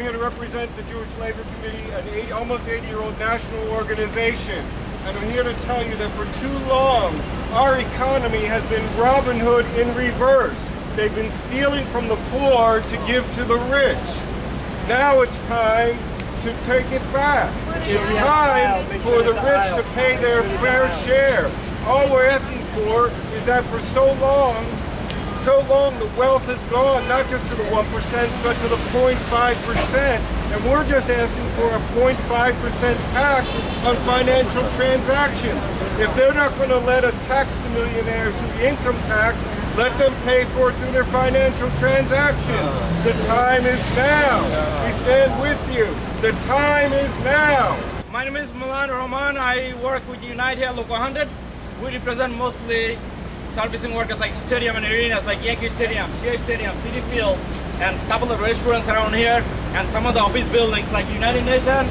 here to represent the Jewish Labor Committee, an almost 80-year-old national organization. And I'm here to tell you that for too long, our economy has been Robin Hood in reverse. They've been stealing from the poor to give to the rich. Now it's time to take it back. It's time for the rich to pay their fair share. All we're asking for is that for so long the wealth has gone, not just to the 1%, but to the 0.5%. And we're just asking for a 0.5% tax on financial transactions. If they're not going to let us tax the millionaires through the income tax, let them pay for it through their financial transactions. The time is now. We stand with you. The time is now. My name is Milan Rahman. I work with United Local 100. We represent mostly servicing workers like stadium and arenas like Yankee Stadium, Shea Stadium, Citi Field, and a couple of restaurants around here, and some of the office buildings like United Nations,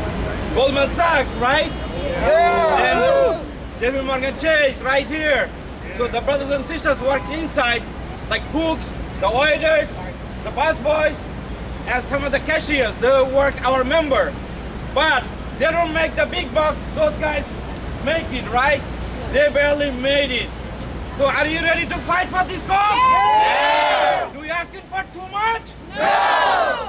Goldman Sachs, right? Yeah. And JP Morgan Chase right here. So the brothers and sisters work inside, like cooks, the waiters, the busboys, and some of the cashiers. They work our member, but they don't make the big bucks. Those guys make it, right? They barely made it. So are you ready to fight for this cause? Yeah. Do we asking for too much? No.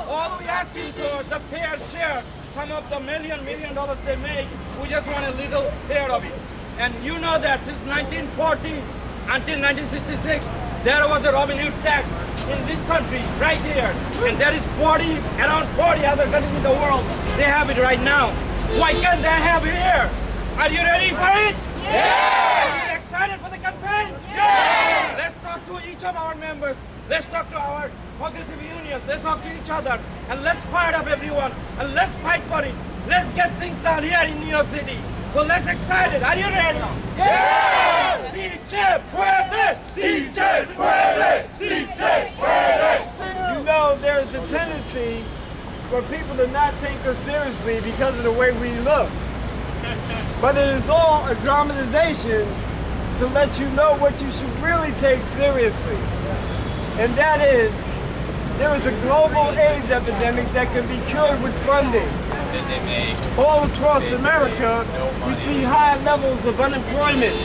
All we asking for the fair share. Some of the million dollars they make, we just want a little share of it. And you know that since 1940 until 1966, there was a Robin Hood tax in this country, right here. And there is around 40 other countries in the world. They have it right now. Why can't they have it here? Are you ready for it? Yeah! Are you excited for the campaign? Yeah! Let's talk to each of our members. Let's talk to our progressive unions. Let's talk to each other. And let's fire up everyone. And let's fight for it. Let's get things done here in New York City. So let's excited. Are you ready? Yeah! Si se puede! Si se puede! Si se puede! You know, there's a tendency for people to not take us seriously because of the way we look. But it is all a dramatization to let you know what you should really take seriously. And that is, there is a global AIDS epidemic that can be cured with funding. All across America, we see high levels of unemployment,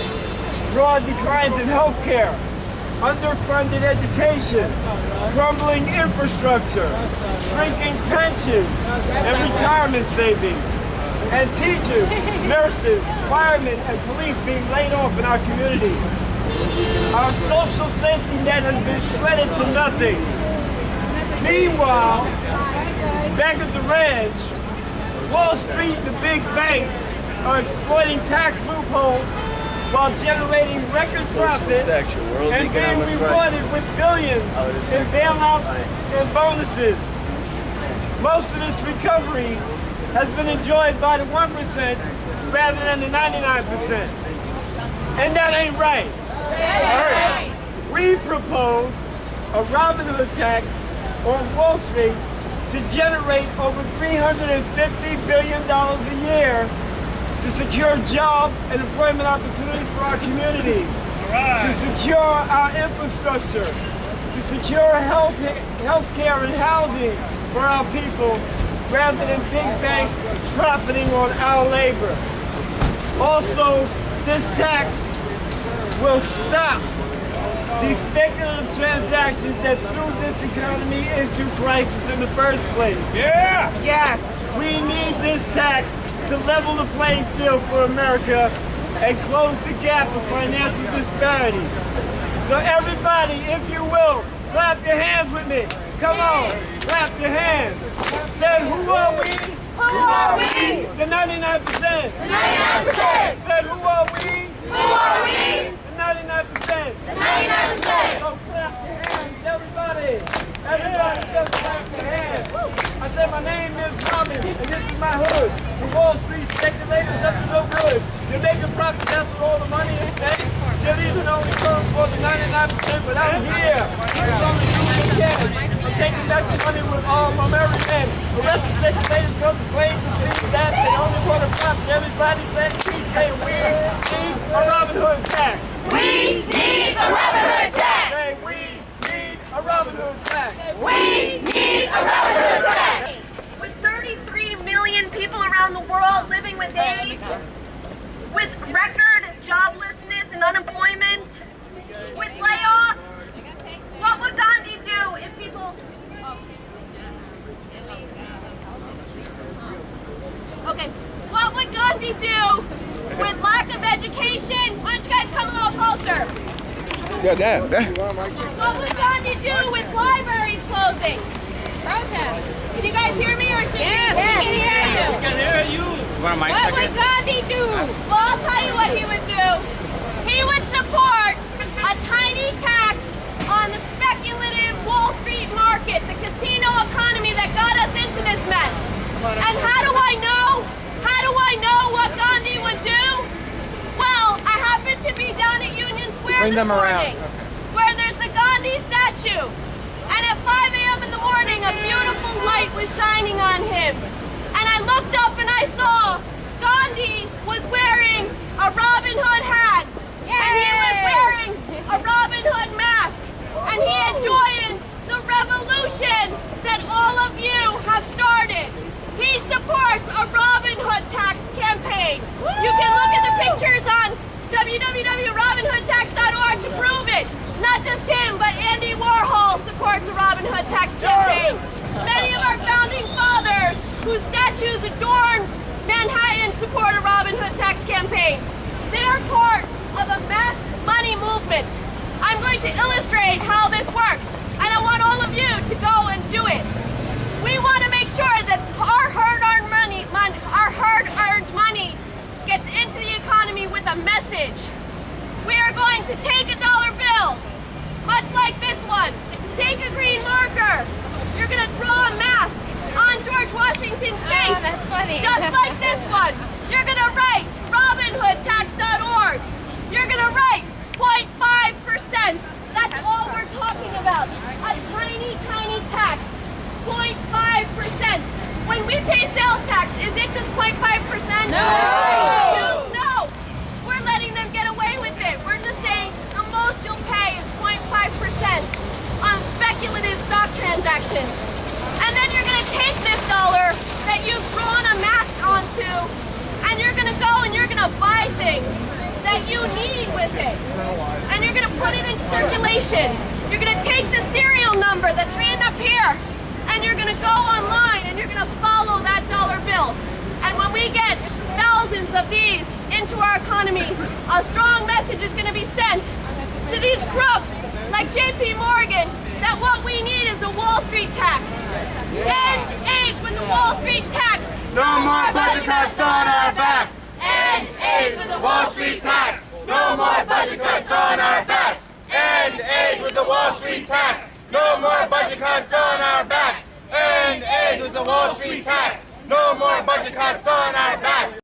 broad declines in health care, underfunded education, crumbling infrastructure, shrinking pensions and retirement savings, and teachers, nurses, firemen, and police being laid off in our communities. Our social safety net has been shredded to nothing. Meanwhile, back at the ranch, Wall Street and the big banks are exploiting tax loopholes while generating record profits and being rewarded with billions in bailouts and bonuses. Most of this recovery has been enjoyed by the 1% rather than the 99%. And that ain't right. We propose a Robin Hood tax on Wall Street to generate over $350 billion a year to secure jobs and employment opportunities for our communities, to secure our infrastructure, to secure health care and housing for our people, rather than big banks profiting on our labor. Also, this tax will stop these speculative transactions that threw this economy into crisis in the first place. Yeah! Yes! We need this tax to level the playing field for America and close the gap of financial disparity. So everybody, if you will, clap your hands with me. Come on, clap your hands. Say, who are we? Who are we? The 99%. The 99%. Say, who are we? Who are we? The 99%. The 99%. So clap your hands, everybody. Everybody just clap your hands. I said my name is Robin, and this is my hood. The Wall Street speculators up to no good. You're making profits after all the money is made. You're leaving only room for the 99%, but I'm here. I'm going to do what I can. I'm taking back the money with all my merry men. The rest of the speculators come to claim to see that they only want to profit. Everybody say, we need a Robin Hood tax. We need a Robin Hood tax. Say, we need a Robin Hood tax. We need a Robin Hood tax. With around the world living with AIDS, with record joblessness and unemployment, with layoffs. What would Gandhi do if people... Okay, what would Gandhi do with lack of education? Why don't you guys come a little closer? Yeah. What would Gandhi do with libraries closing? Protest. Can you guys hear me or should Yes, we can hear you. We can hear you. What would Gandhi do? Well, I'll tell you what he would do. He would support a tiny tax on the speculative Wall Street market, the casino economy that got us into this mess. And how do I know? How do I know what Gandhi would do? Well, I happened to be down at Union Square this morning, where there's the Gandhi statue. And at 5 a.m. in the morning, a beautiful light was shining on him. And I looked up and I saw Gandhi was wearing a Robin Hood hat. And he was wearing a Robin Hood mask. And he had joined the revolution that all of you have started. He supports a Robin Hood tax campaign. You can look at the pictures on www.robinhoodtax.org to prove it. Not just him, but Andy Warhol supports a Robin Hood tax campaign. Many of our founding fathers, whose statues adorn Manhattan, support a Robin Hood tax campaign. They are part of a mass money movement. I'm going to illustrate how this works, and I want all of you to go and do it. We want to make sure that our hard-earned money gets into the economy with a message. We are going to take a dollar bill, much like this one. Take a green marker. You're going to draw a mask on George Washington's face. Oh, that's funny. Just like this one. You're going to write RobinHoodTax.org. You're going to write 0.5%. That's all we're talking about. A tiny, tiny tax. 0.5%. When we pay sales tax, is it just 0.5%? No. We're letting them get away with it. We're just saying the most you'll pay is 0.5% on speculative stock transactions. And then you're going to take this dollar that you've drawn a mask onto, and you're going to go and you're going to buy things that you need with it. And you're going to put it in circulation. You're going to take the serial number that's written up here, and you're going to go online and you're going to follow that dollar bill. And when we get thousands of these into our economy, a strong message is going to be sent to these crooks like JP Morgan that what we need is a Wall Street tax. End AIDS with the Wall Street tax. No more budget cuts on our backs. End AIDS with the Wall Street tax. No more budget cuts on our backs. End AIDS with the Wall Street tax. No more budget cuts on our backs. End AIDS with the Wall Street tax. No more budget cuts on our backs.